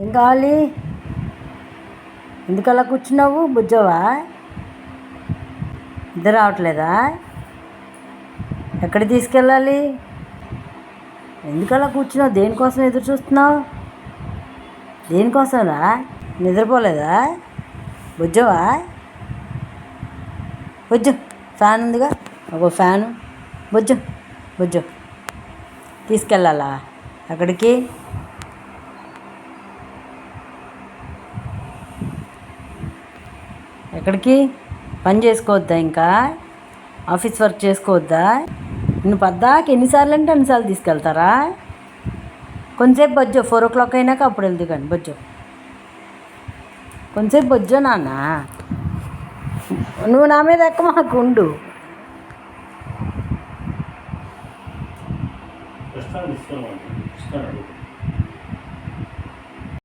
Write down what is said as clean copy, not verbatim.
ఏం కావాలి? ఎందుకలా కూర్చున్నావు? బుజ్జవా? నిద్ర రావట్లేదా? ఎక్కడికి తీసుకెళ్ళాలి? ఎందుకలా కూర్చున్నావు? దేనికోసం ఎదురు చూస్తున్నావు? దేనికోసంరా? నిద్రపోలేదా? బుజ్జవా? బుజ్జు, ఫ్యాన్ ఉందిగా, ఒక ఫ్యాను. బుజ్జు బుజ్జు, తీసుకెళ్ళాలా? అక్కడికి ఎక్కడికి? పని చేసుకోవద్దా? ఇంకా ఆఫీస్ వర్క్ చేసుకోవద్దా? నువ్వు పద్దాకి ఎన్నిసార్లు అంటే అన్నిసార్లు తీసుకెళ్తారా? కొంచెంసేపు బొజ్జో, 4 o'clock అయినాక అప్పుడు వెళ్దు కానీ బొజ్జో. కొంచెంసేపు బొజ్జో నాన్న. నువ్వు నా మీద ఎక్క మాకు ఉండు. ఇస్తాను